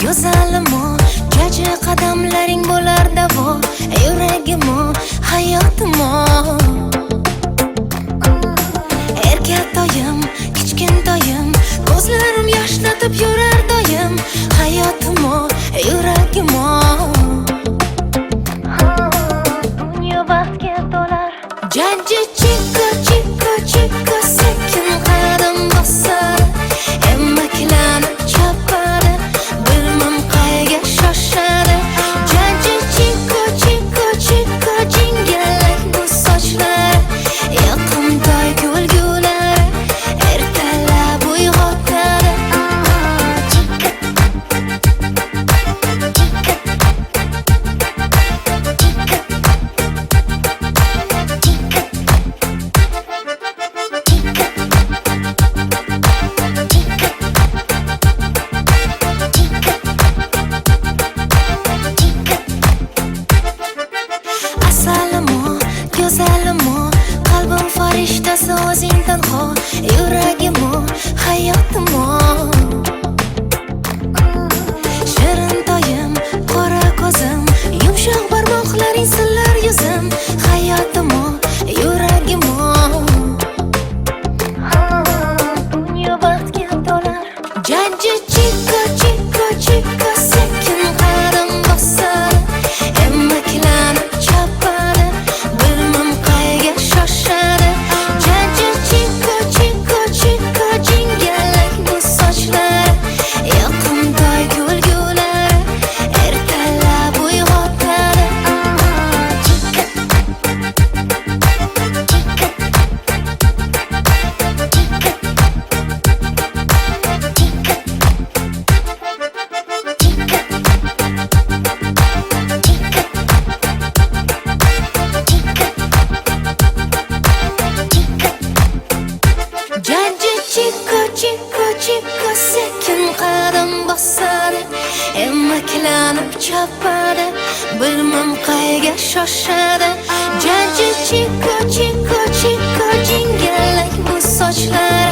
Go'zalimo, kecha qadamlaring bo'lar davo, yuragimo, hayotimo. Erkatoyim, kichkintoyim, ko'zlarim yoshlatib yurar doim, hayotimo, yuragimo. Dunyo baxtga to'lar. Jajji chikka chikka chikka sekin qadam bosar, emmaklanib chopadi. Bilmam qayga shoshadi. Jajji chikka chikka chikka jingalak bu sochlar, yoqimtoy kulgulari ertalab uyg'otadi. Go'zalimo, qalbim farishtasi o'zing tanho, yuragimo, hayotimo. Shirintoyim, qora ko'zim, yumshoq barmoqlaring sillar yuzim, hayotimo, yuragimo. Dunyo baxtga to'lar. Jajji chikka chikka chikka sekin qadam bosar, emmaklanib chopadi. Bilmam qayga shoshadi. Jajji chikka chikka chikka jingalak bu sochlar, yoqimtoy kulgulari ertalab uyg'otadi. Jajji chikka chikka chikka sekin qadam bosadi, emmaklanib chopadi. Bilmam qayga shoshadi. Jajji chikka chikka chikka jingalak bu sochlar,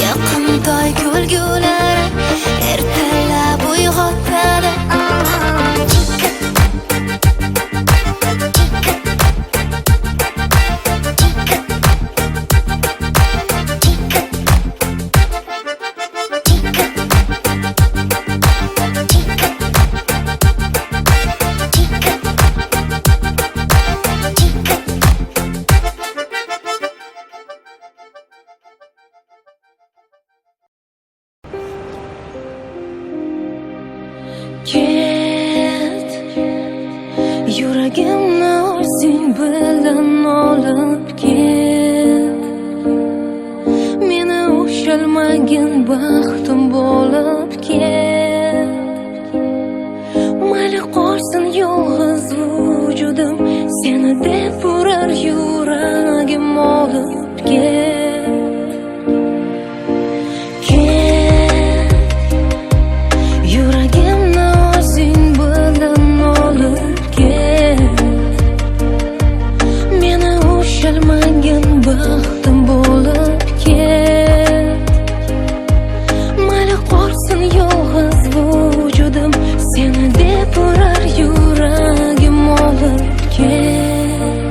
yoqimtoy kulgulari ertalab uyg'otadi. Ket, yuragimni o'zing bilan olib ket. Meni ushalmagin baxtim bo'lib ket. Mayli qolsin yolg'iz vujudim, seni deb urar yuragim olib ket. Baxtim bo'lib ket. Mayli qolsin yolg'iz vujudim, seni deb urar yuragim olib ket.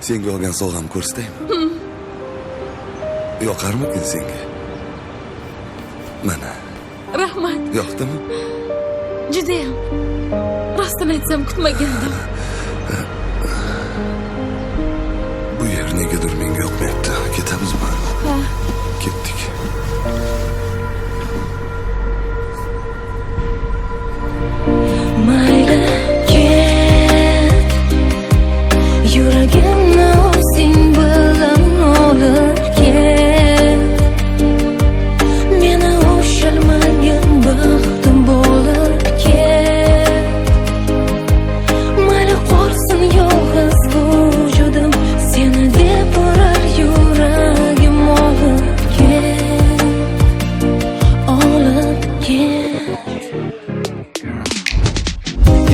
Senga olgan sovg'amni ko'rsataymi? Yoqarmikin senga? Mana. Rahmat. Yoqdimi? Judayam. Rostini aytsam kutmagandim. Bu yer negadir menga yoqmayapti. Ketamizmi? Ha. Ketdik. Mayli ket, yuragimni o'zing bilan olib ket. Meni ushalmagan baxtim bo'lib ket. Mayli qolsin yolg'iz vujudim, seni deb urar yuragim olib ket, olib ket.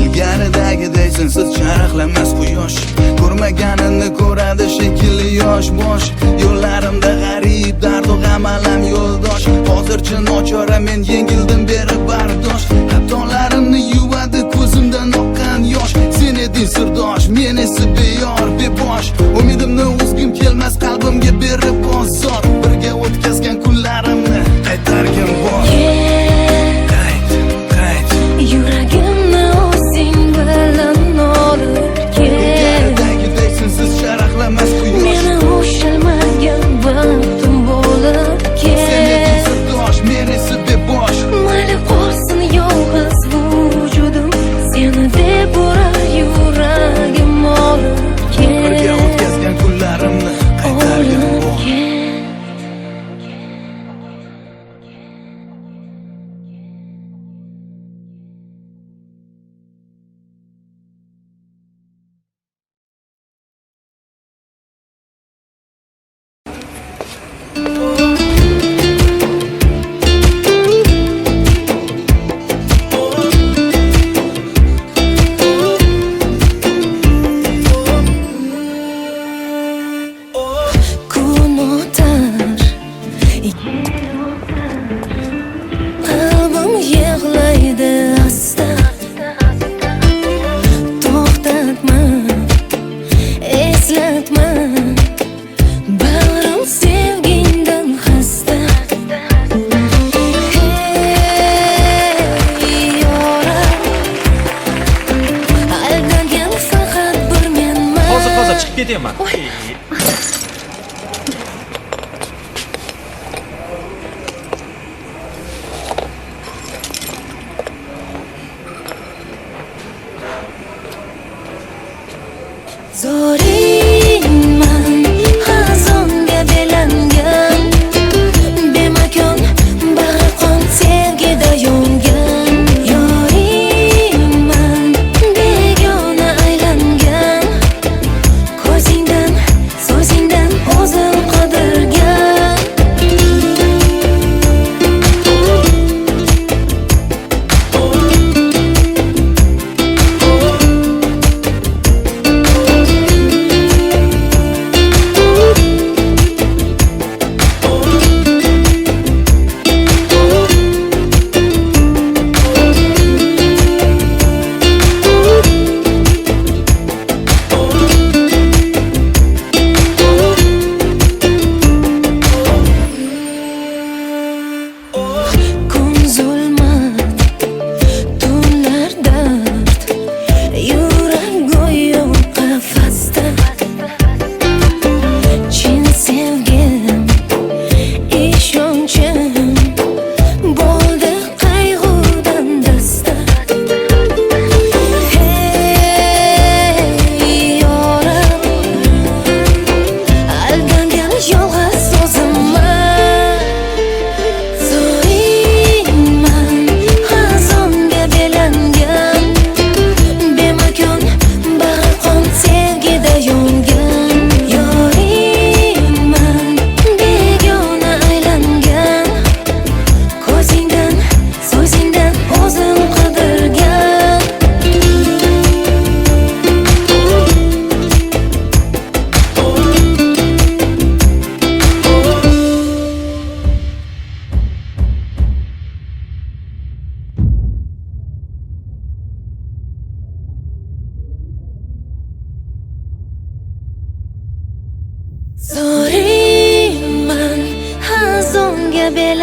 Ilgaridagiday sensiz charaqlamas quyosh, ko'rmaganini ko'radi shekilli yosh bosh. Yo'llarimda g'arib dardu g'am alam yo'ldosh. Hozircha nochora men yengildim berib bardosh. Xatolarimni yuvadi ko'zimdan oqqan yosh. Sen eding sirdosh, men esa beyor bebosh. Umidimni uzgim kelmas qalbimga berib bozor. Birga o'tkazgan kunlarimni qaytargim bor. Qayt. Yuragimni o'zing bilan olib ket. Ilgaridagiday sensiz charaqlamas quyosh. Meni ushalmagan baxtim bo'lib Sen eding ket. sirdosh, men esa bebosh. Mayli qolsin yolg'iz vujudim, seni deb urar yuragim olib Birga ket, o'tkazgan kunlarimni qaytargim olib bor. ket. Kun o'tar, qalbim yig'laydi asta. To'xtatma, eslatma, bag'rim sevgingdan xasta. Hey yoram, aldagan faqat bir menman. Hozir chiqib ketaman. Zoringman, xazonga belangan, bemakon bag'ri qon sevgida yongan. Yoringman, begona aylangan, ko'zingdan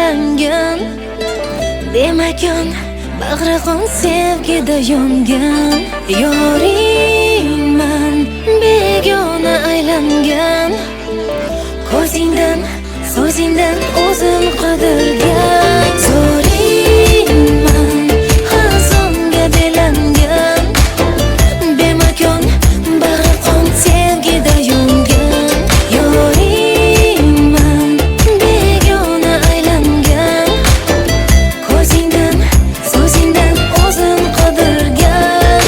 aylangan Demakon bag'ri qon sevgida yongan Yoringman begona aylangan Ko'zingdan, so'zingdan o'zim qidirgan Zo'ringman xazonga belangan Bemakon bag'ri qon sevgida yongan Yoringman begona aylangan Ko'zingdan, so'zingdan o'zim qidirgan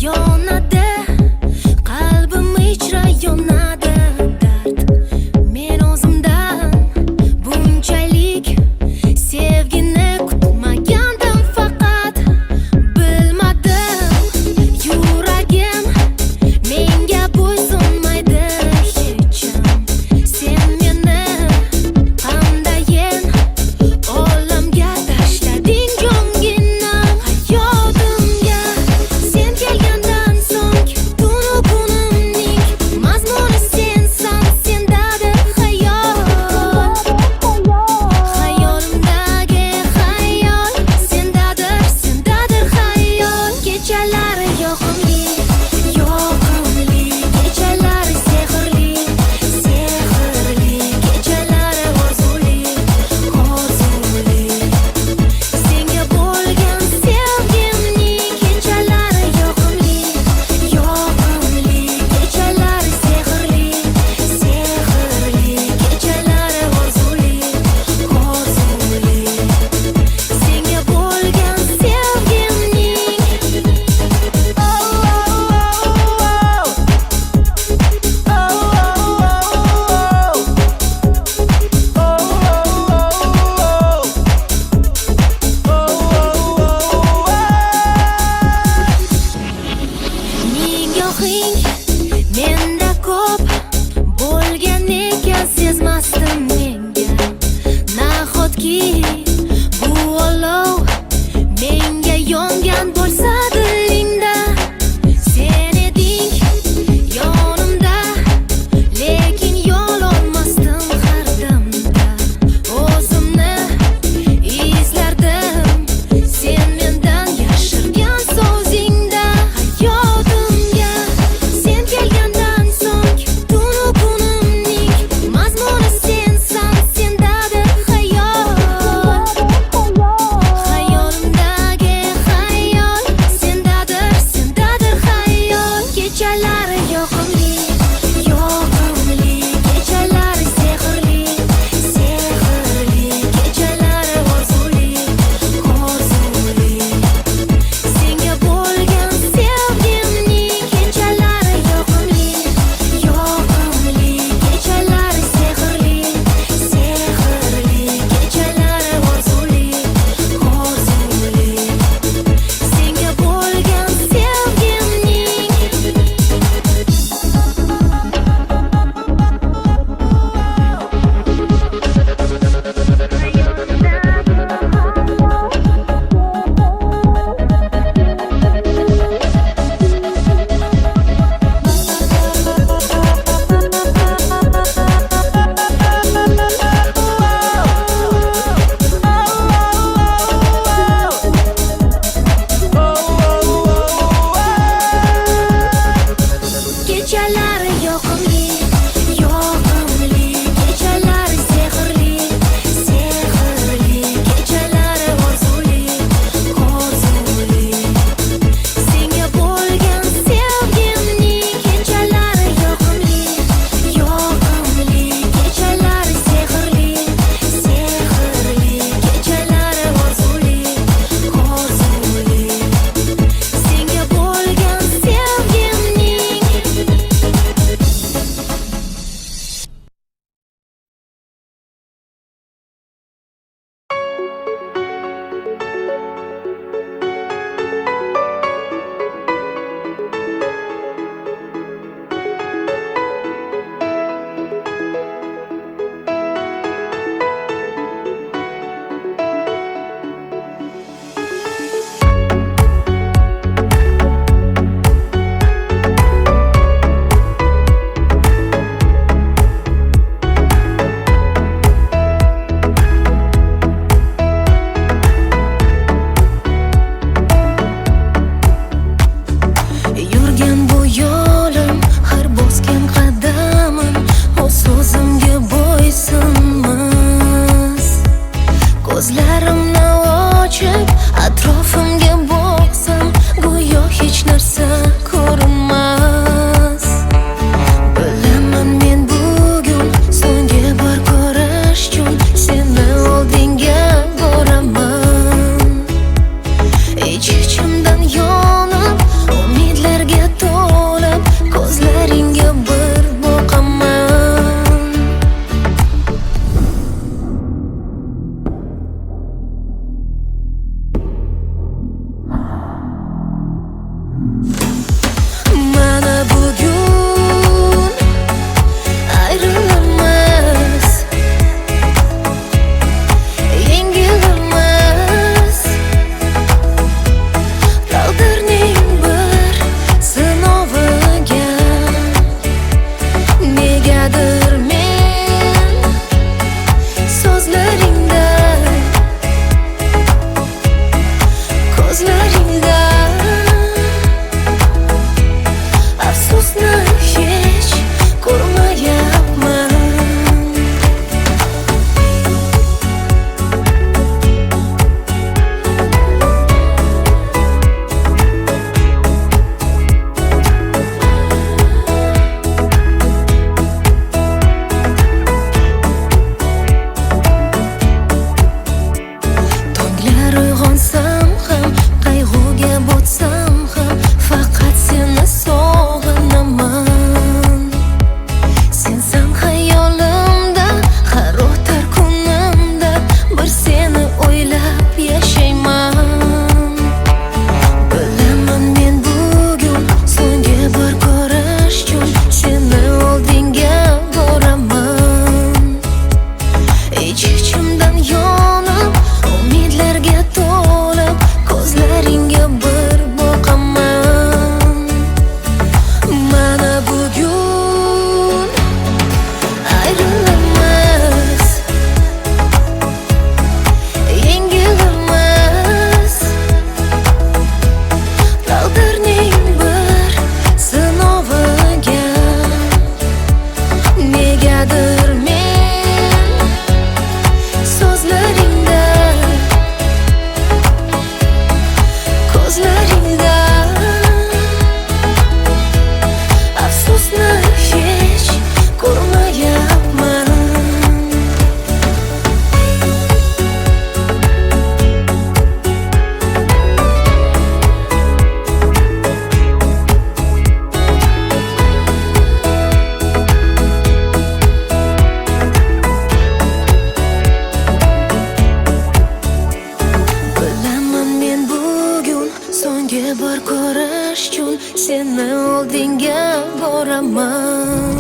Yonadi qalbim ichra yonadi dard Men o'zimdan bunchalik sevgini kutmagandim faqat bilmadim yuragim menga bo'ysunmaydi hecham Sen meni qandayin olamga tashlading jonginam hayotimga Sen kelgandan so'ng tunu kunimning mazmuni sensan sendadir xayol Xayolimdagi xayol sendadir xayol Kechalari yoqimli Kechalari sehrli Kechalari orzuli Senga bo'lgan sevgimning kechalari yoqimli Kechalari sehrli Kechalari orzuli Senga bo'lgan Nigohing menda ko'p bo'lgan ekan sezmasdim menga Nahotki bu olov menga yongan bo'lsa dilingda Sen eding yonimda lekin yo'l olmasdim har damda O'zimni izlardim sen mendan yashirgan so'zingda Hayotimga sen kelgandan so'ng tunu kunimning mazmuni sensan sendadir xayol Ko'zlarimni ochib atrofimga boqsam, go'yo hech narsa ko'rinmas. Bilaman men bugun so'nggi bor ko'rish uchun seni oldinga boraman. Ich-ichimdan yonib, umidlarga to'lib, ko'zlaringga bir boqaman. Mana bugun ayrilamiz, yengilamiz. Taqdirning bir sinoviga negadir men so'zlaringda, ko'zlaringda afsusni hech ko'rmayapman. Tonglar uyg'onsam ham, qayg'uga botsam ham, faqat seni sog'inaman. Sensan xayolimda, har o'tar kunimda bir seni o'ylab yashayman. Bilaman men bugun so'nggi bor ko'rish uchun seni oldinga boraman. Ich-ichimdan yonib, umidlarga to'lib, ko'zlaringga bir boqaman. Mana bugun ayrilamiz, yengilamiz. Taqdirning bir sinoviga negadir men so'zlaringda, ko'zlaringda afsusni hech ko'rmayapman. Bilaman men bugun so'nggi bor ko'rish uchun seni oldinga boraman.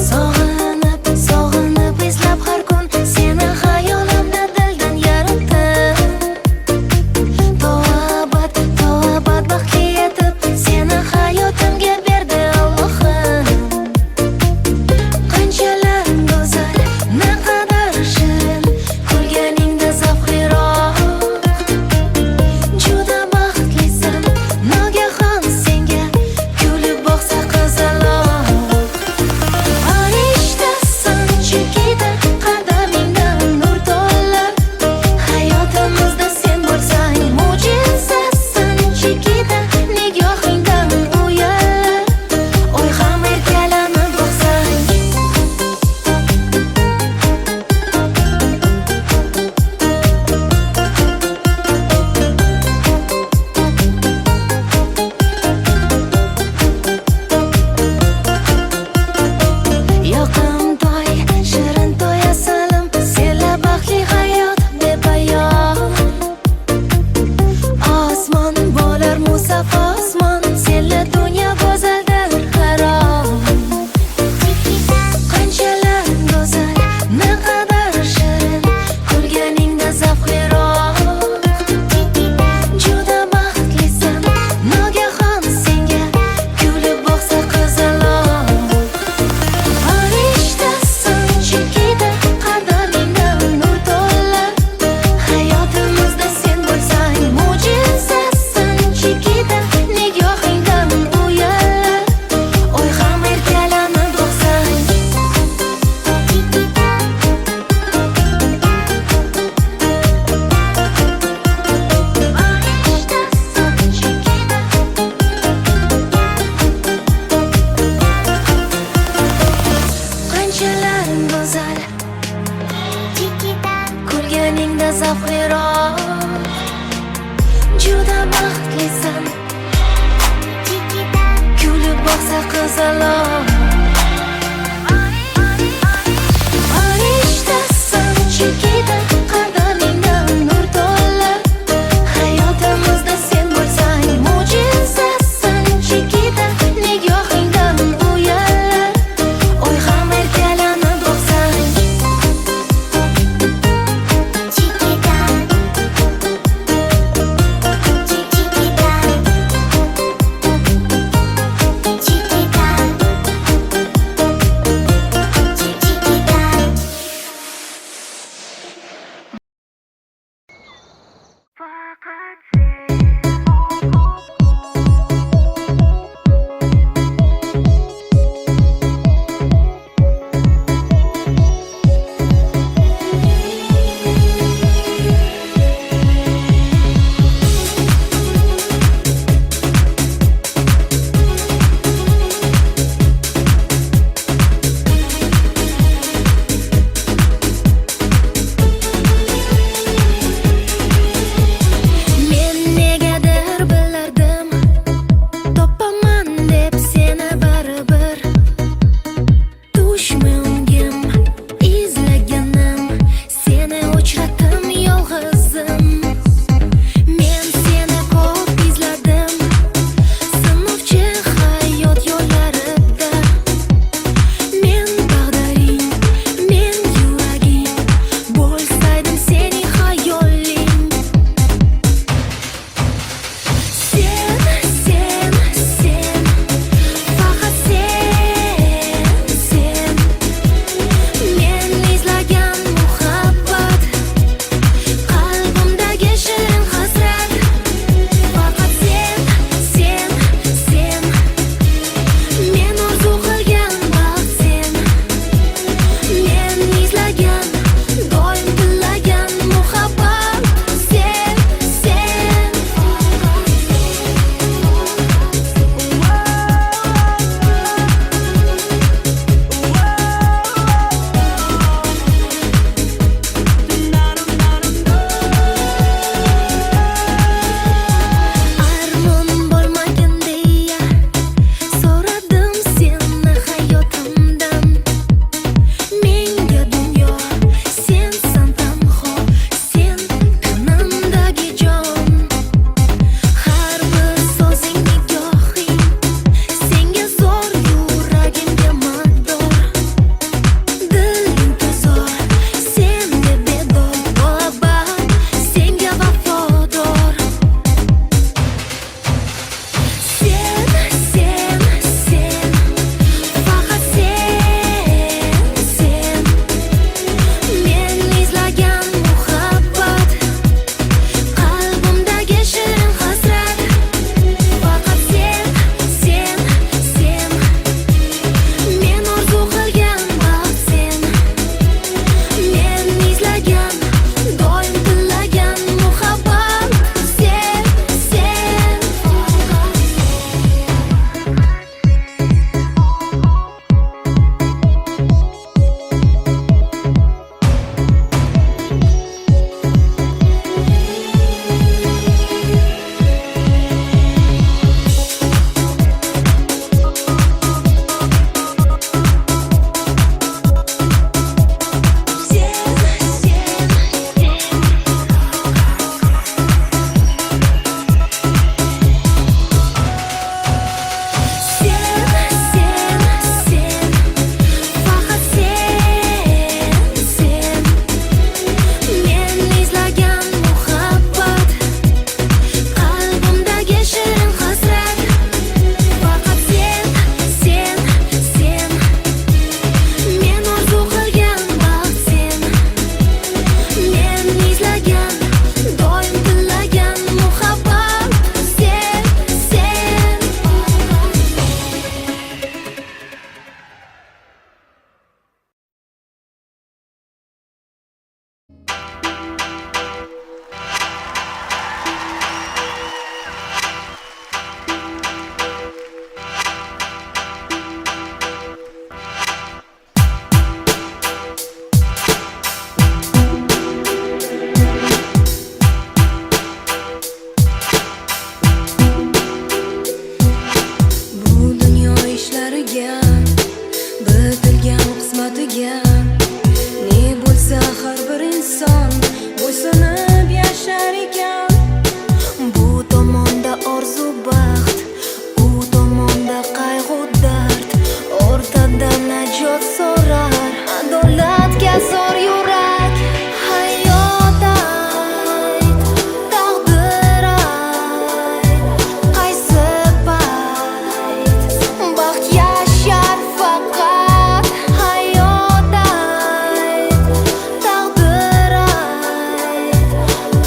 Sog'inib, sog'inib izlab har kun seni xayolimda dildan yaratdim. To'g'ri zavqliroq. Juda baxtlisan, kulib boqsa qizaloq. Farishtasan Chikita, qadamingdan nur to'lar. Hayotimizda sen bo'lsang mo'jizasan Chikita, nigohingdan uyallar. Oy ham erkalanib boqsang Chikita, Chikita, Chikita. bilmagan ne bo'lsa har bir inson bo'ysunib yashar ekan. Bu tomonda orzu baxt, u tomonda qayg'u dard, o'rtada najot so'rar adolatga zor yurak. Hayot ayt, taqdir ayt, qaysi payt baxt yashar faqat. Hayot ayt, taqdir ayt,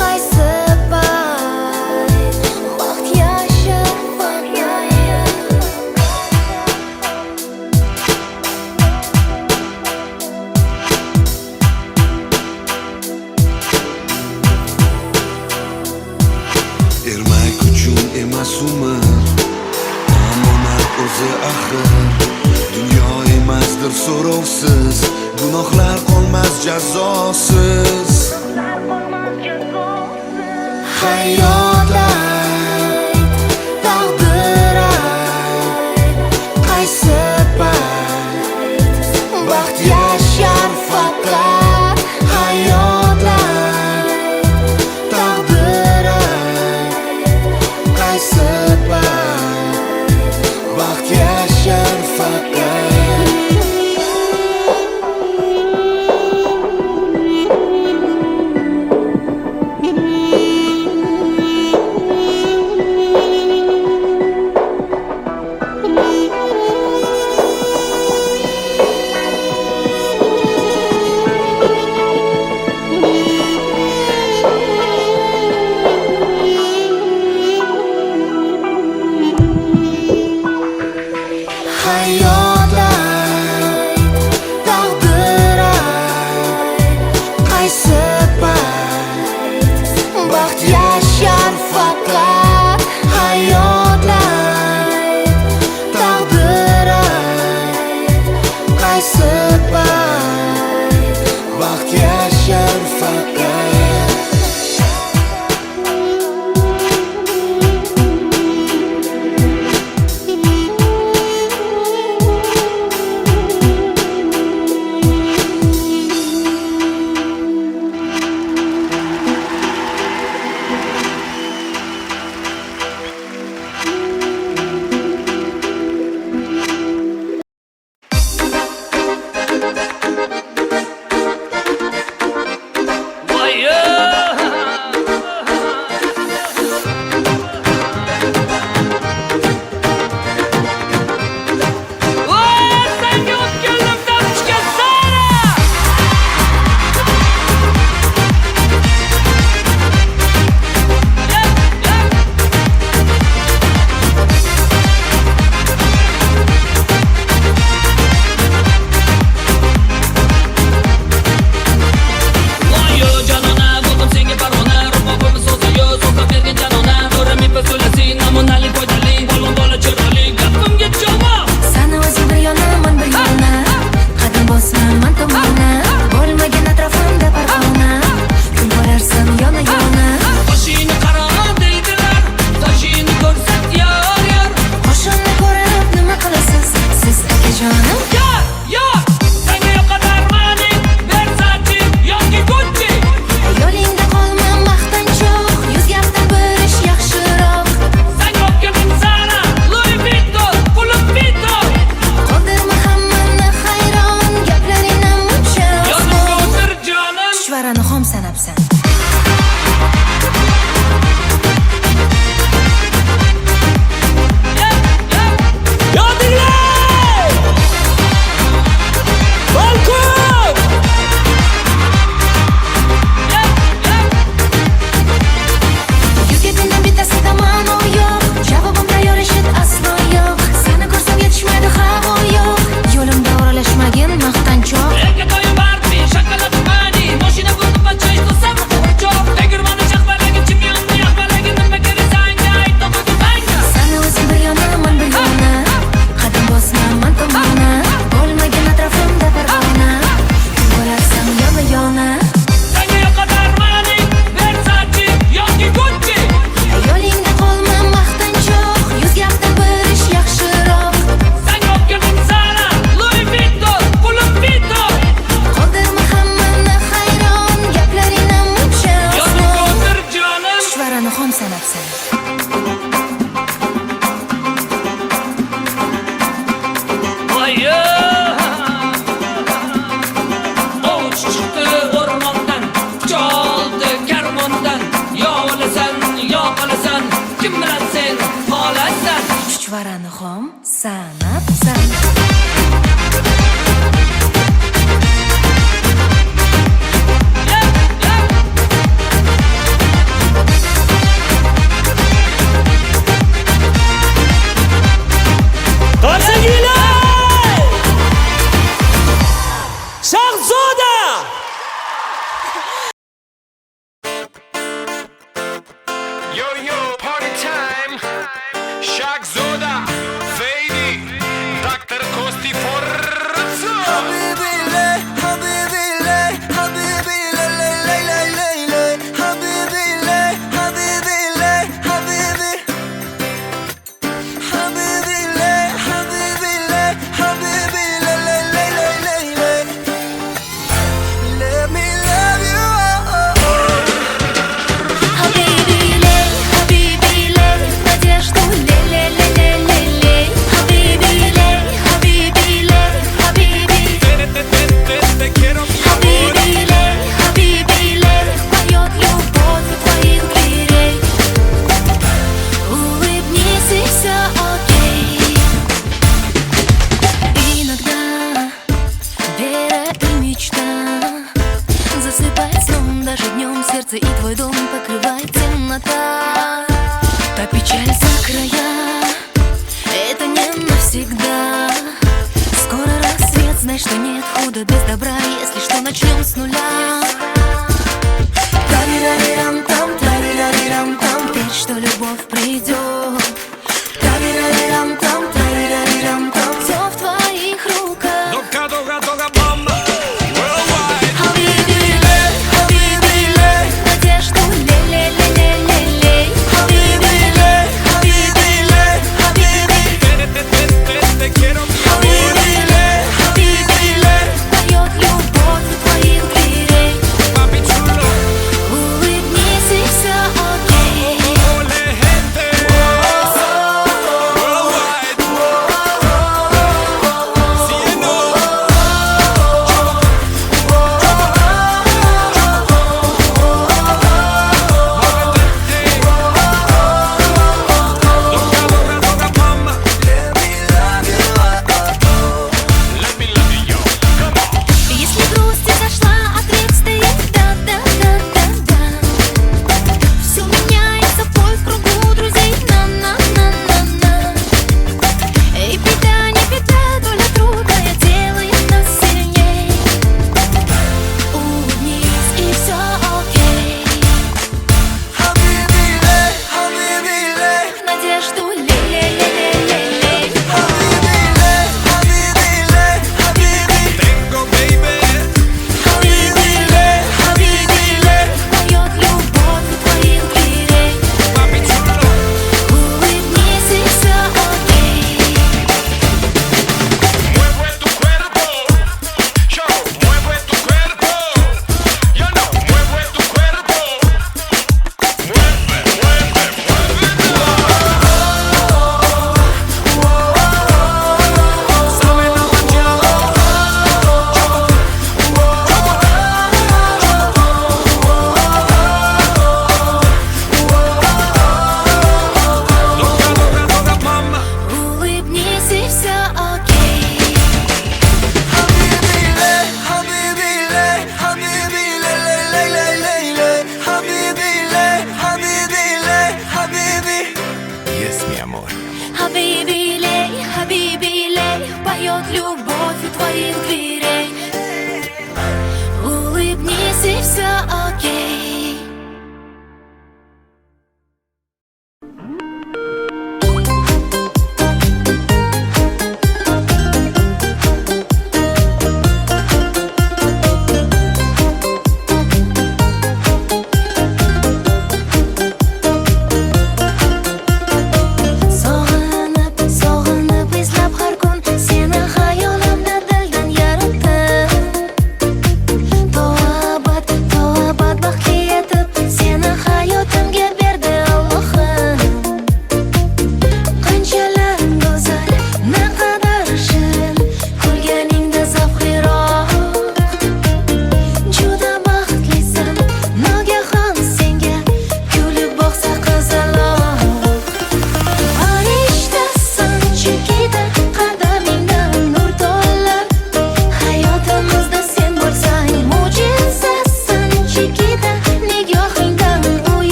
qaysi payt baxt yashar faqat. Ermak uchun emas umr, omonat o'zi axir. Dunyo emasdir so'rovsiz, gunohlar qolmas jazosiz. Hayot ayt, taqdir ayt, qaysi payt baxt yashar faqat. Hayot ayt, taqdir ayt, qaysi payt baxt yashar faqat. Hayot ayt, taqdir ayt, qaysi payt baxt yashar faqat. Hayot ayt, taqdir ayt, qaysi payt baxt yashar faqat. сердце, и твой дом покрывает темнота. Та печаль за края, это не навсегда. Скоро рассвет, знай, что нет худа без добра. Если что, начнем с нуля. Тарирарирам-там, тарирарирам-там, верь, что любовь придет. Тарирарирам-там, тарирарирам-там, все в твоих руках. Хабиби, хабиби, надежду лей-лей-лей-лей-лей. Хабиби, хабиби, хабиби, хабиби, хабиби, поет любовь у твоих дверей.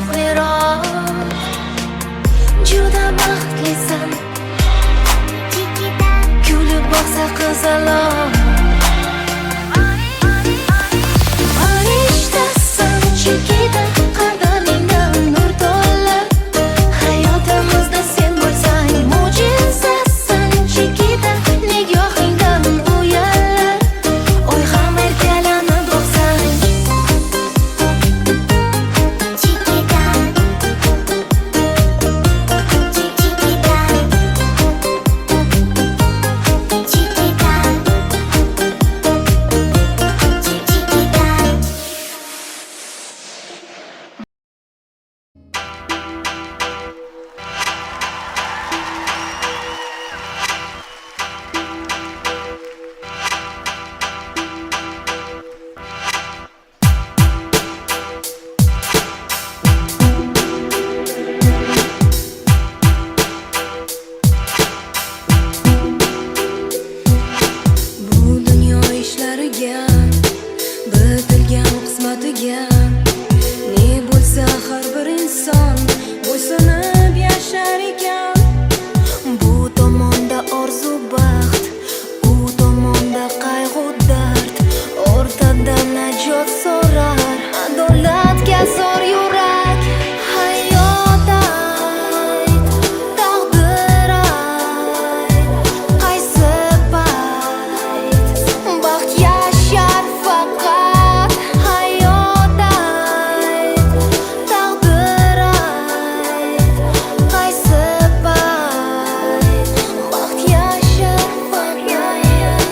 kuchliroq. Juda baxtlisan, kulib boqsa qizaloq. Farishtasan Chikita, qadamingdan nur to'lar. Hayotimizda sen bo'lsang mo'jizasan Chikita, nigohingdan uyallar. Oy ham erkalanib boqsang Chikita, bu dunyo ishlariga, bitilgan qismatiga ne bo'lsa har bir inson bo'ysunib yashar ekan. Bu tomonda orzu baxt, u tomonda qayg'u dard. O'rtada najot so'rar, adolatga zor yurak. Hayot ayt, taqdir ayt, qaysi payt baxt yashar faqat. Hayot ayt, taqdir ayt, qaysi payt baxt yashar faqat.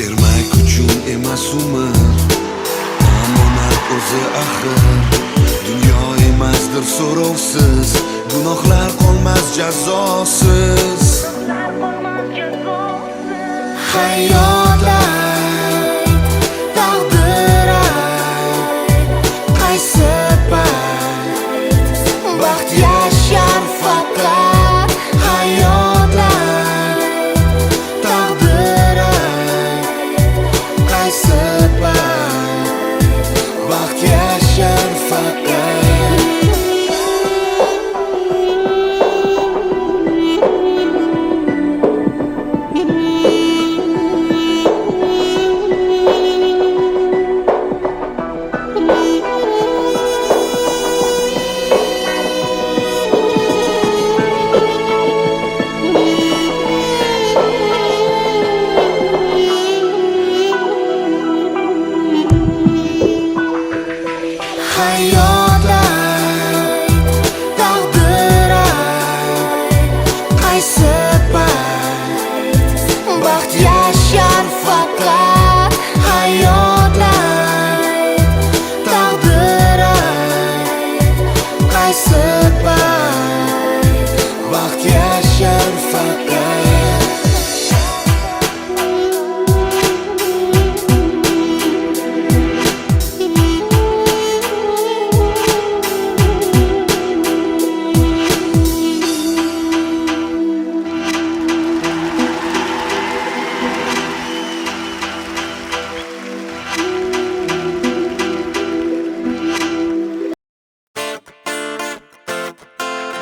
Ermak uchun emas umr, omonat o'zi axir. Dunyo emasdir so'rovsiz, gunohlar qolmas jazosiz. Hayot ayt, taqdir ayt, qaysi payt baxt yashar faqat. Hayot ayt, taqdir ayt, qaysi payt baxt yashar faqat. Hayot ayt, taqdir ayt, qaysi payt baxt yashar faqat. Hayot ayt, taqdir ayt, qaysi payt baxt yashar faqat.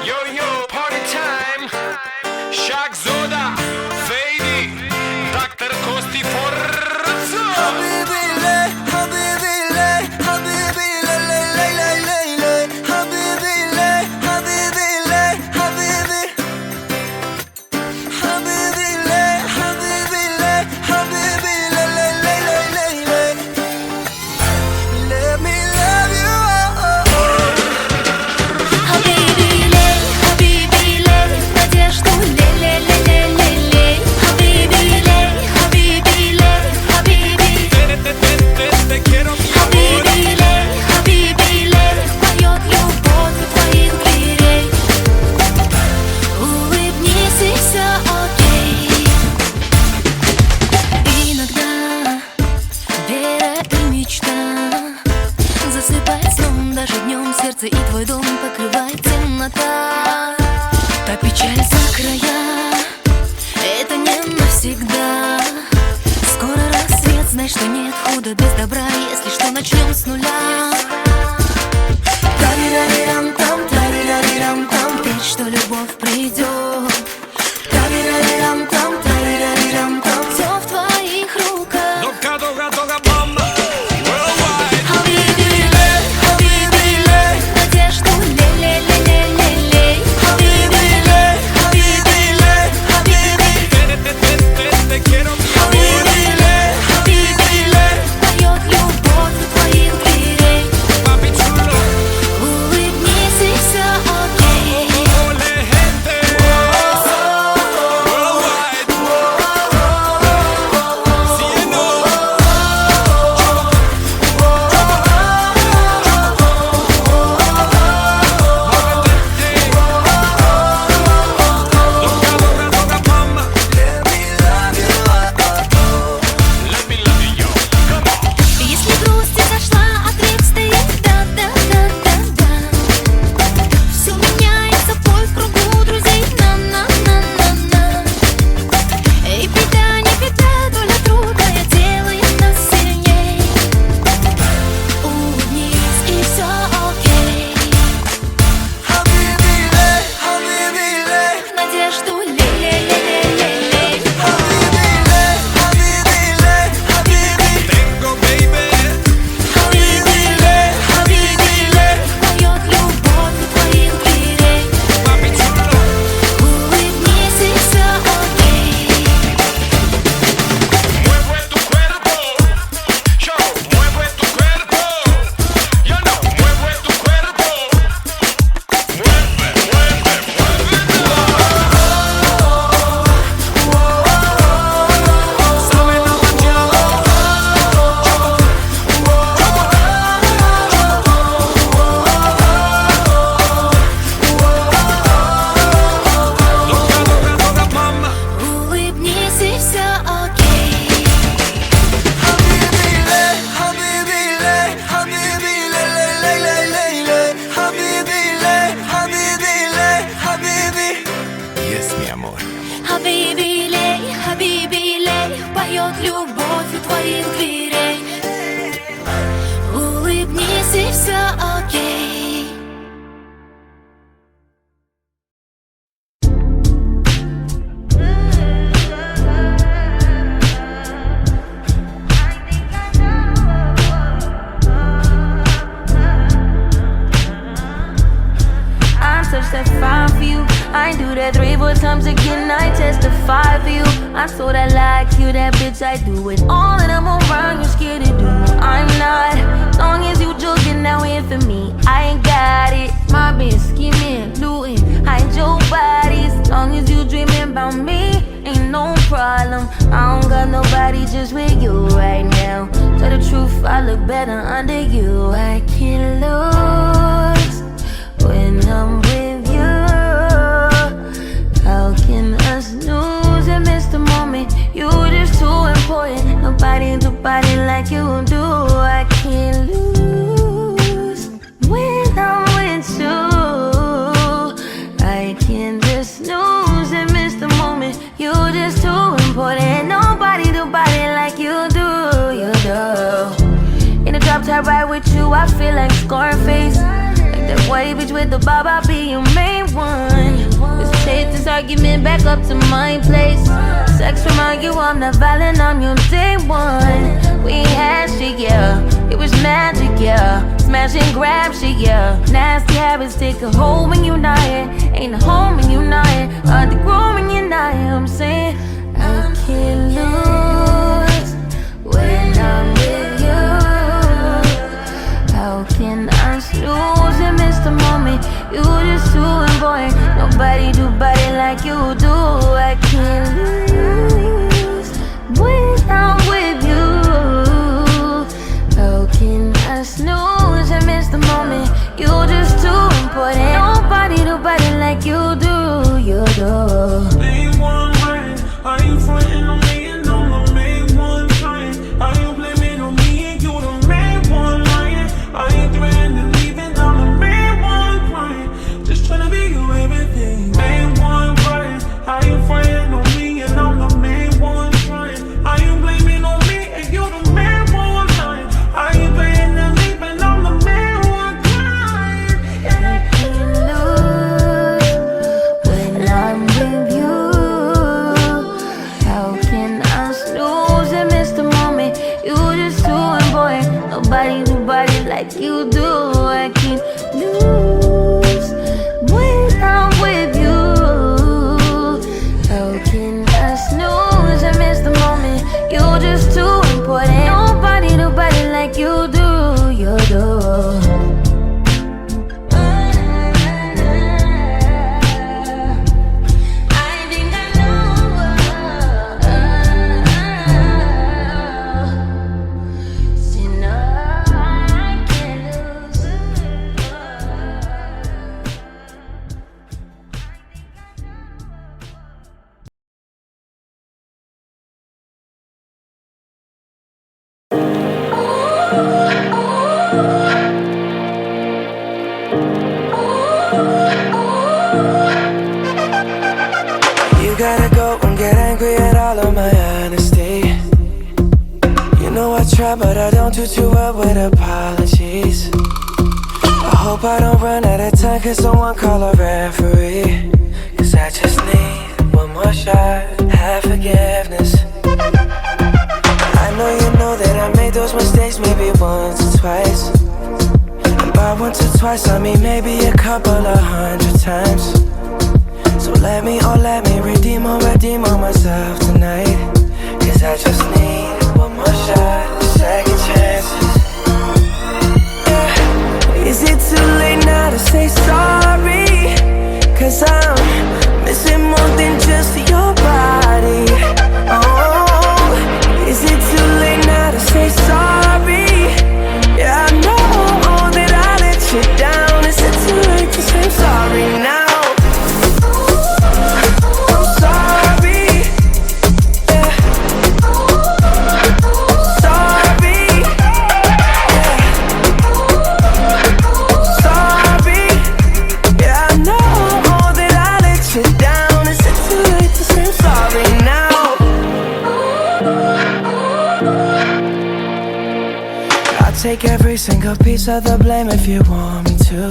Yo yo, party time. Shaq Zoda, Fady, Dr. Kosti Forza. Habibi le, habibi le, habibi le, le, le, le, le, le. Habibi le, habibi le, habibi. Habibi le, habibi le, habibi le, le, le, le, le, le. Let me love you, oh, oh, oh. Habibi ley, nadежду лей-лей-лей. между лей-лей-лей-лей-лей. Habibi, ley, habibi, ley, habibi. Tengo baby. Habibi, ley, habibi, ley. Поет любовь у твоих дверей. Mami chula. Улыбнись и все окей. Mueve tu cuerpo. Yo, mueve tu cuerpo. Yo no, mueve tu cuerpo. Mueve, mueve, mueve. Sabe la mañana. Toca, toca, toca, mama. Улыбнись и все окей. Habibi, ley, habibi, ley, habibi, ley, ley, ley, ley, ley. Habibi, ley, habibi, ley, habibi. Yes, mi amor. Хабиби лей, хабиби лей, поет любовь у твоих дверей. Улыбнись и все окей. I touched that fire for you. I ain't do that 3-4 times again. I testify for you. I so that like you, that bitch. I do it all and I'm around. You scared to do. I'm not. Long as you joking now here for me, I ain't got it. My bitch scheming, looting, hide your bodies. Long as you dreaming about me, ain't no problem. I don't got nobody just with you right now. Tell the truth, I look better under you. I can't lose when I'm with you. How can us lose and miss the moment? You just too important. Nobody do body like you do. I can't lose when I'm with you. I can't just lose and miss the moment. You just too important. Nobody do body like you do. You do. In the drop top ride with you, I feel like Scarface. That white bitch with the bob, I'll be your main one. Let's take this argument back up to my place. Sex remind you I'm not violent, I'm your day one. We had shit, yeah, it was magic, yeah. Smash and grab shit, yeah. Nasty habits take a hold when you're not here. Ain't a home when you're not here. Hard to grow when you're not here. I'm saying I can't lose when I'm with you. How can I lose and miss the moment? You just too important. Nobody do body like you do. I can't lose when I'm with you. How can I snooze and miss the moment? You just too important. Nobody do body like you do. You do. Main one right, are you frontin' on me and I'm the main one trying? Are you blaming on me and you the main one lying? Are you threatening and leaving? I'm the main one crying. Just tryna be you everything. Main one right, are you frontin' on me and I'm the main one trying? Are you blaming on me and you the main one lying? Are you threatening and leaving? I'm the main one crying. I can't lose when I'm with you. How can I snooze and miss the moment? You just too important. Nobody do body like you do. I can't lose when I'm with you. How can I snooze and miss the moment? You just too important. Nobody do body like you do. You do. You gotta go and get angry at all of my honesty. You know I try, but I don't do too well with apologies. I hope I don't run out of time, cause someone call a referee. 'cause I just need one more shot, have forgiveness. I know you know that I made those mistakes maybe once or twice. And by once or twice I mean maybe a couple of 100 times. So let me redeem on myself tonight. 'Cause I just need one more shot, second chances. Yeah. Is it too late now to say sorry? 'Cause I'm missing more than just your body. Oh, is it too late now to say sorry? Yeah, I know that I let you down. Is it too late to say sorry now? Take every single piece of the blame if you want me to.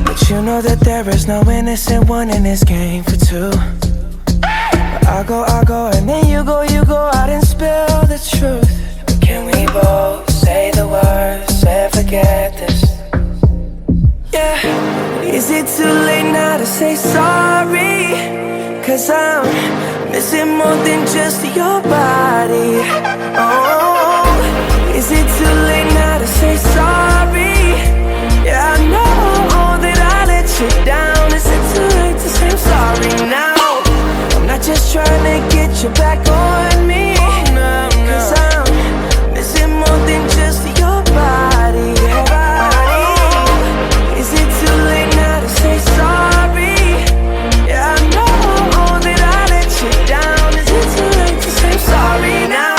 But you know that there is no innocent one in this game for two. But I go, and then you go out and spill the truth. But can we both say the words and forget this? Yeah. Is it too late now to say sorry? 'Cause I'm missing more than just your body. Oh, is it too late now to say sorry? Yeah, I know that I let you down. Is it too late to say I'm sorry now? I'm not just trying to get you back on me. 'Cause I'm missing more than just your body. Oh, is it too late now to say sorry? Yeah, I know that I let you down. Is it too late to say I'm sorry now?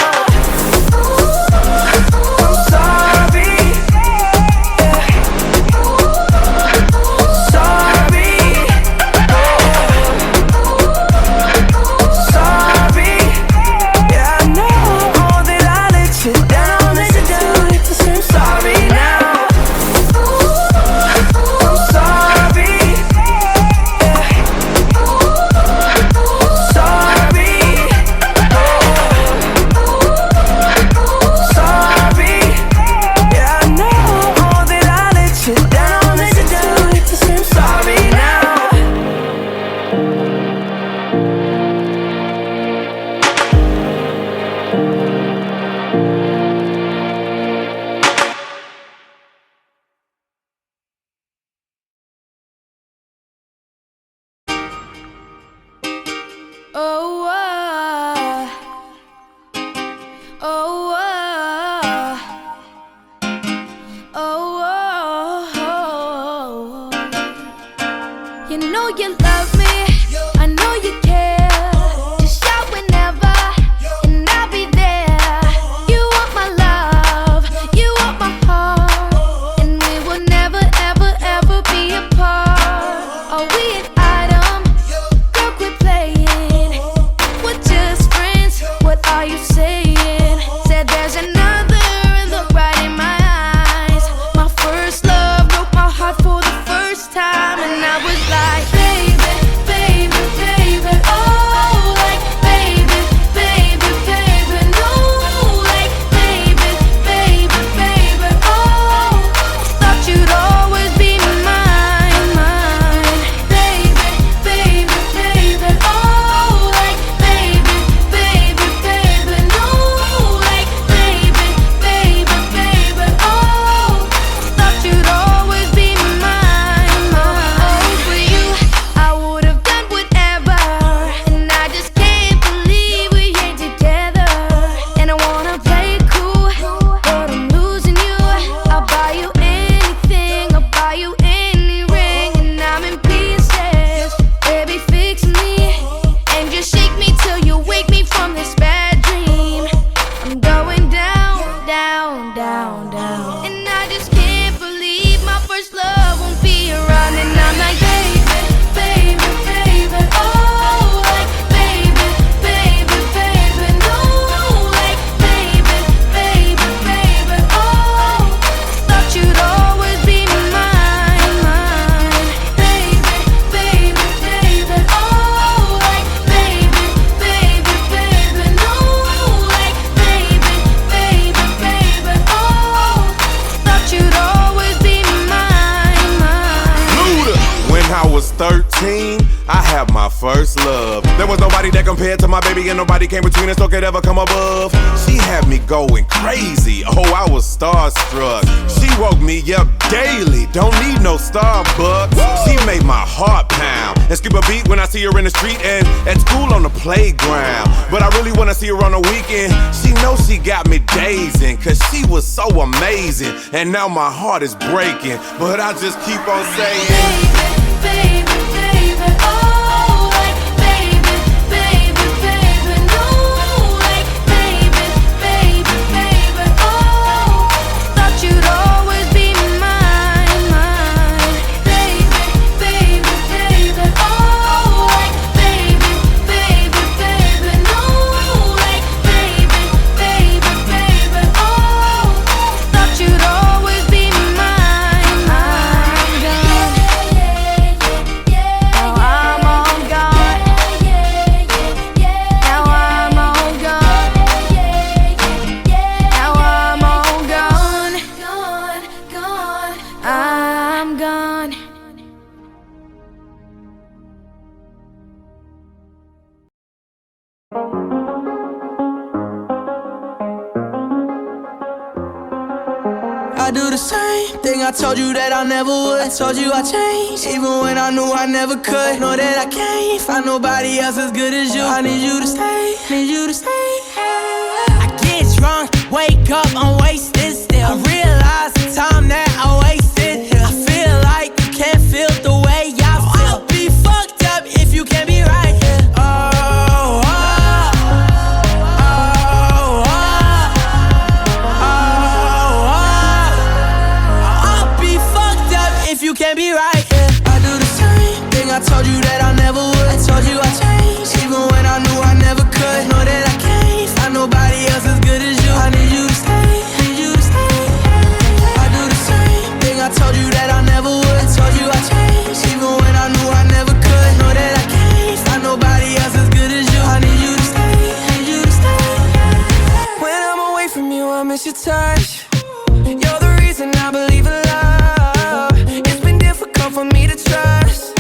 love. There was nobody that compared to my baby, and nobody came between us or could ever come above. She had me going crazy, oh, I was starstruck. She woke me up daily, don't need no Starbucks. She made my heart pound and skip a beat when I see her in the street and at school on the playground. But I really wanna see her on the weekend. She knows she got me dazing, cause she was so amazing. And now my heart is breaking, but I just keep on saying, Baby, baby, oh, like baby, baby, baby, no, like baby, baby, baby, oh, thought you'd always be mine, mine, baby, baby, baby, oh, like baby, baby, baby, no, like baby, baby, baby, oh, thought you'd always be mine, mine, girl. Now I'm on guard. Now I'm on guard. Now I'm on gone. Gone, gone. I'm gone. I do the same thing I told you that I never would. I told you I changed, even when I knew I never could. Know that I can't find nobody else as good as you. I need you to stay, need you to stay. I get drunk, wake up, I'm wasted still. I realize the time that I wasted. I feel like you can't feel the way I feel. I'll be fucked up if you can't be right here. Oh, oh, oh, oh, oh, oh. I'll be fucked up if you can't be right here. I do the same thing I told you that I never would. I told you I changed, even when I knew I never could. Know that I can't find nobody else as good as you. I need you to stay, need you to stay. I do the same thing I told you that I never would. I told you I changed, even when I knew I never could. Know that I can't find nobody else as good as you. I need you to stay, need you to stay. When I'm away from you, I miss your touch. You're the reason I believe in love. It's been difficult for me to trust,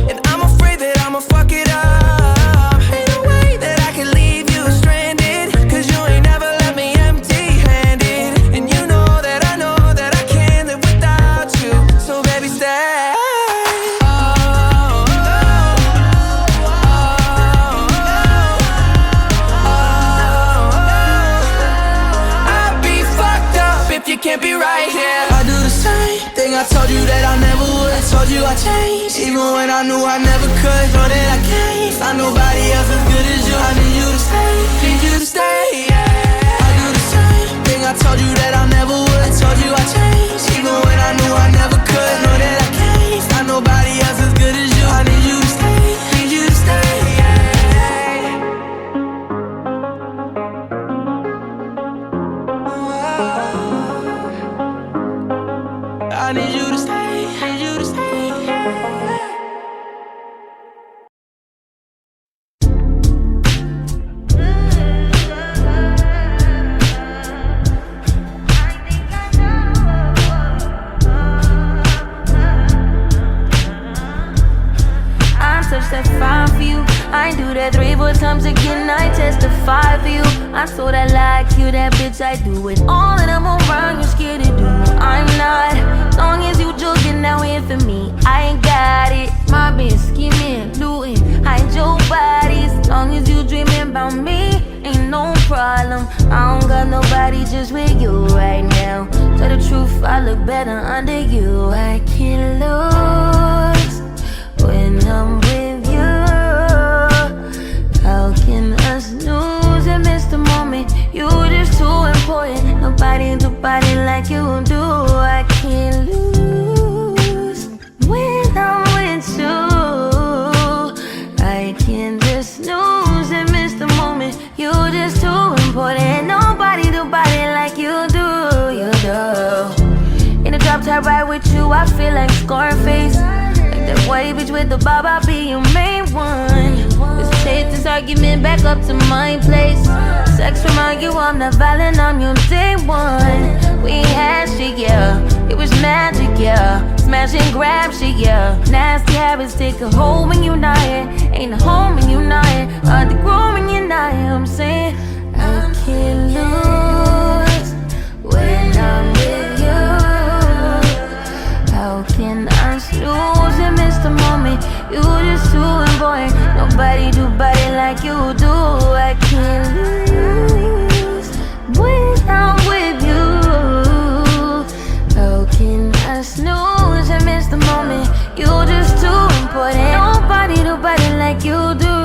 and I'm afraid that I'ma fuck it up. Ain't no way that I can leave you stranded, cause you ain't never left me empty-handed. And you know that I can't live without you. So baby, stay. I'd be fucked up if you can't be right here. I do the same thing I told you that I never would. I told you I changed, even when I knew I never could. Know that I can't find nobody else as good as you. I need you to stay, need you to stay. I do the same thing I told you that I never would. I told you I changed, even when I knew I never could. Know that I can't find nobody else as good as you. I need you to stay, need you to stay. I need you to stay, need you to stay. I'm such that fine for you. I ain't do that 3-4 times again. I testify for you. I'm so that like you, that bitch. I do it all and I'm around. You're scared to do. I'm not. Long as you joking now in for me, I ain't got it. My bitch scheming, looting, hide your bodies. Long as you dreaming about me, ain't no problem. I don't got nobody just with you right now. Tell the truth, I look better under you. I can't lose when I'm with you. How can us lose and miss the moment? You just too important. Nobody do body like you do. I can't lose when I'm with you. I can't just lose and miss the moment. You just too important. Nobody do body like you do. You do. In the drop top ride with you, I feel like Scarface. That white bitch with the bob, I'll be your main one. Let's take this argument back up to my place. Sex remind you I'm not violent, I'm your day one. We had shit, yeah, it was magic, yeah. smash and grab shit, yeah. Nasty habits take a hold when you're not here. Ain't a home when you're not here. Hard to grow when you're not here. I'm saying I can't lose when I'm with you. How can I snooze and miss the moment? You just too important. Nobody do body like you do. I can't lose when I'm with you. How can I snooze and miss the moment? You just too important. Nobody do body like you do.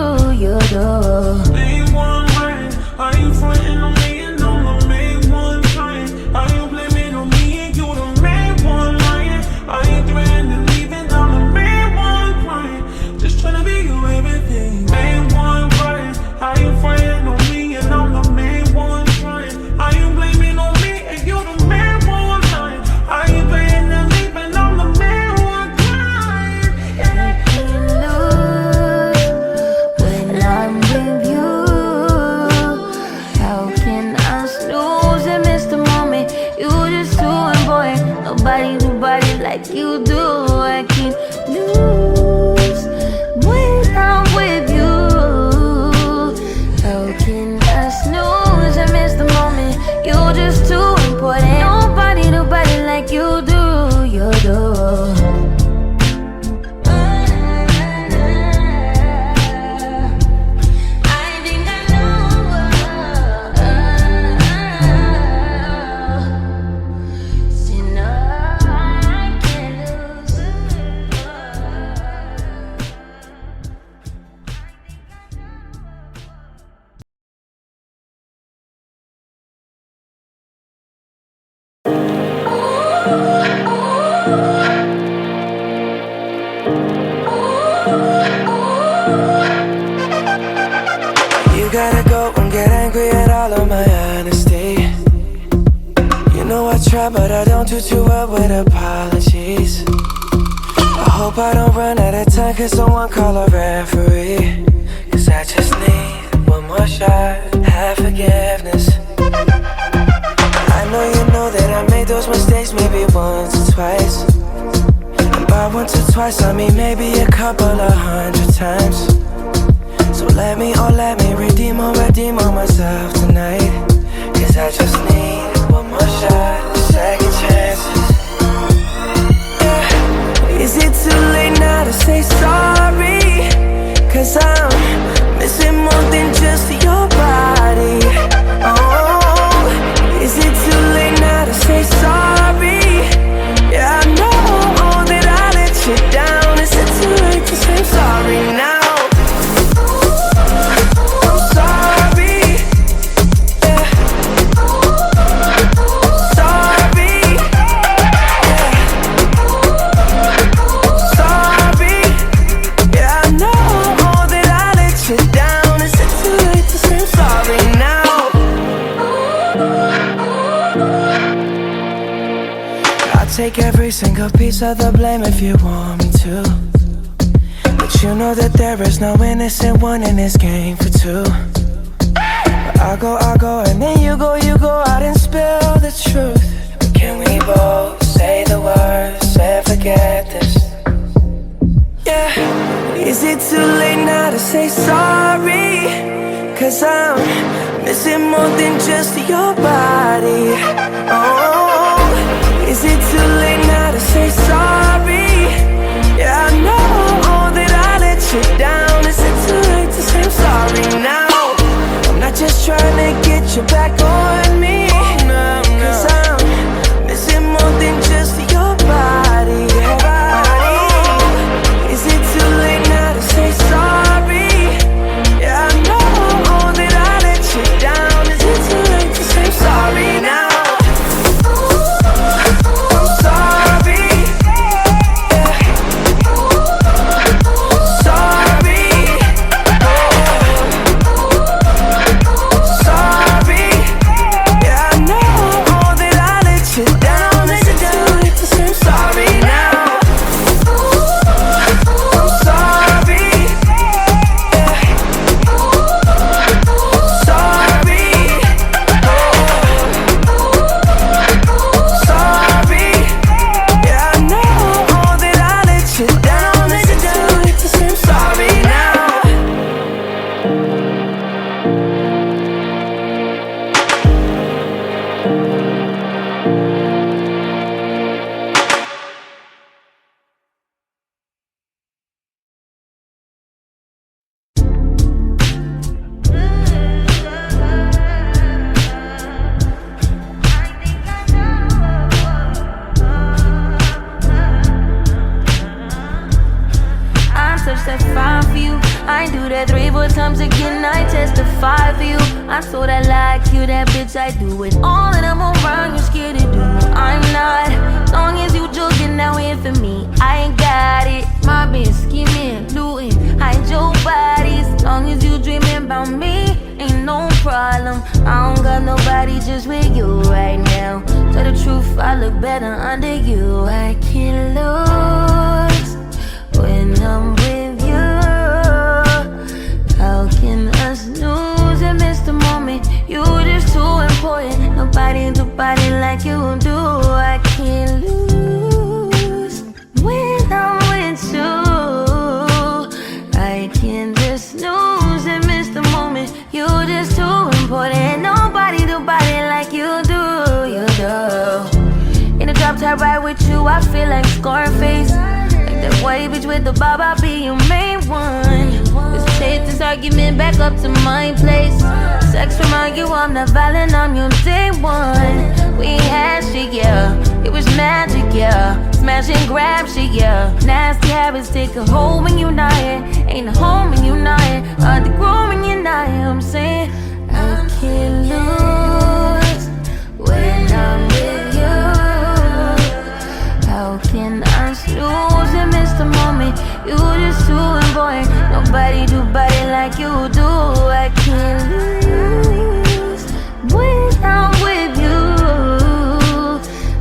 You do. Main one right, are you frontin' on me and I'm the main one trying? Are you blaming on me and you the main one lying? Are you threatening leaving? I'm the main one crying. Just tryna be you everything. Main one right, are you frontin' on me and I'm the main one trying? Are you blaming on me and you the main one lying? Are you threatening leaving? I'm the main one crying. I can't lose when I'm with you. How can I snooze and miss the moment? You just too important. Nobody do body like you do. I can't lose when I'm with you. How can I snooze and miss the moment? You just too important. Nobody do body like you do. You do. You gotta go and get angry at all of my honesty. You know I try, but I don't do too well with apologies. I hope I don't run out of time, cause someone call a referee. Cause I just need one more shot, have forgiveness. I know you know that I made those mistakes maybe once or twice. And by once or twice I mean maybe a couple of 100 times. So let me redeem on myself tonight. Cause I just need one more shot, second chances. Yeah. Is it too late now to say sorry? Cause I'm missing more than just your body. Oh, is it too late now to say sorry? Yeah, I know that I let you down. Is it too late to say sorry now? Take every single piece of the blame if you want me to. But you know that there is no innocent one in this game for two. But I go, and then you go out and spill the truth. But can we both say the words and forget this? Yeah. Is it too late now to say sorry? Cause I'm missing more than just your body. Oh, is it too late now to say sorry? Yeah, I know that I let you down. Is it too late to say I'm sorry now? I'm not just trying to get you back on me. Cause I'm missing more than just your body. Oh, is it too late now to say sorry? Yeah, I know that I let you down. Is it too late to say I'm sorry now? I told that lie, kill that bitch, I do it. All that I'm around, you're scared to do. I'm not, long as you joking, now here for me. I ain't got it. Mobbing, scheming, looting, hide your bodies. Long as you dreaming about me, ain't no problem. I don't got nobody just with you right now. Tell the truth, I look better under you. I can't lose when I'm with you. How can us lose and miss the moment? You just too important. Nobody do body like you do. I can't lose when I'm with you. I can't just lose and miss the moment. You just too important. Nobody do body like you do. You do. In the drop top ride with you, I feel like Scarface. Like that white bitch with the bob, I'll be your main one. Let's take this argument back up to my place. Sex remind you I'm not violent, I'm your day one. We ain't had shit, yeah. It was magic, yeah. Smash and grab shit, yeah. Nasty habits take a hold when you're not here. Ain't a home when you're not here. Hard to grow when you're not here. I'm saying I can't lose when I'm with you. How can I lose and miss the moment? You just too important. Nobody do body like you do. I can't lose when I'm with you.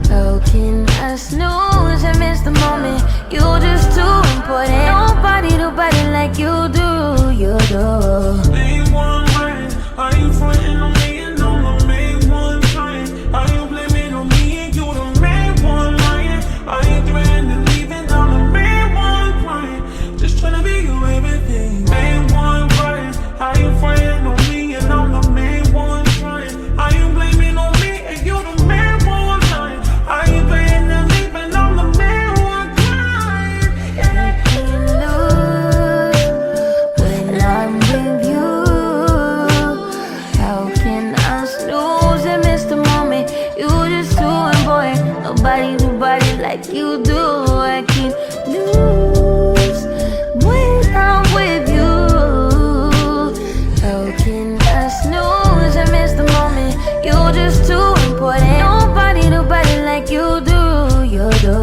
How can I snooze and miss the moment? You just too important. Nobody do body like you do. You do. Main one right, are you frontin' on me and I'm the main one trying? Are you blaming on me and you the main one lying? Are you threatening and leaving? I'm the main one crying. Just tryna be you everything. Main one right, are you frontin' on me and I'm the main one trying? Are you blaming on me and you the main one lying? Are you threatening and leaving? I'm the main one crying. I can't lose when I'm with you. How can I snooze and miss the moment? You just too important. Nobody do body like you do. I can't lose when I'm with you. How can I snooze and miss the moment? You just too important. Nobody do body like you do. You do.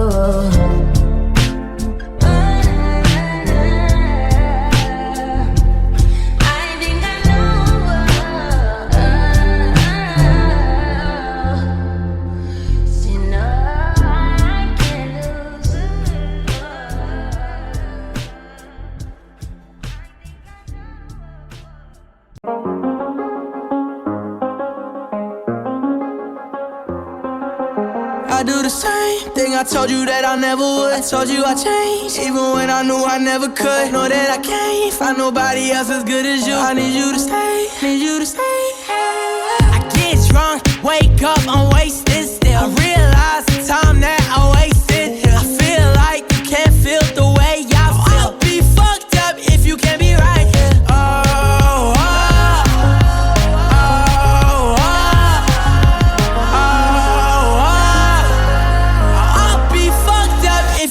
I do the same thing I told you that I never would. I told you I changed, even when I knew I never could. Know that I can't find nobody else as good as you. I need you to stay, need you to stay. I get drunk, wake up, I'm wasted still. I realize the time that I wasted. I feel like you can't feel the way I feel. I'll be fucked up if you can't be right here.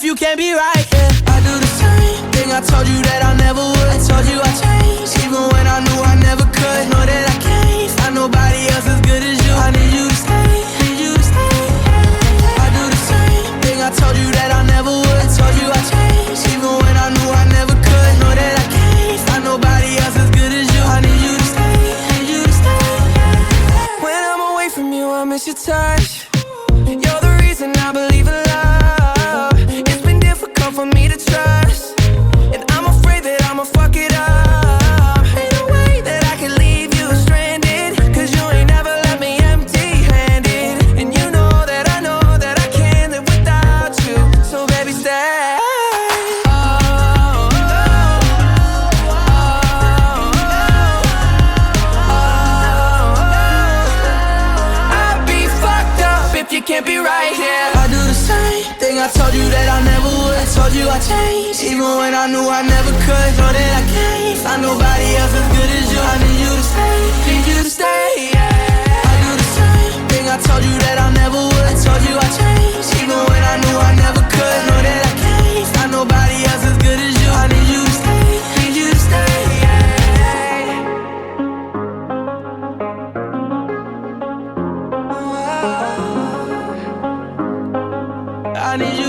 You can't be right, yeah. I do the same thing I told you that I never would. I told you I changed, even when I knew I never could. Know that I can't find nobody else as good as you. I need you to stay, need you to stay. I do the same thing I told you that I never would. I told you I changed, even when I knew I never could. Know that I can't find nobody else as good as you. I need you to stay, need you to stay. When I'm away from you, I miss your touch. You're the reason I believe in love. For me to trust, and I'm afraid that I'ma fuck it up. Ain't no way that I can leave you stranded, cause you ain't never left me empty-handed. And you know that I can't live without you. So baby stay. I'd be fucked up if you can't be right here. I do the same thing I told you that I never would. I told you I changed, even when I knew I never could. Know that I can't find nobody else as good as you. I need you to stay, need you to stay, yeah. I do the same thing I told you that I never would. I told you I changed, even when I knew I never could. Know that I can't find nobody else as good as you. I need you to stay, need you to stay, yeah. I need you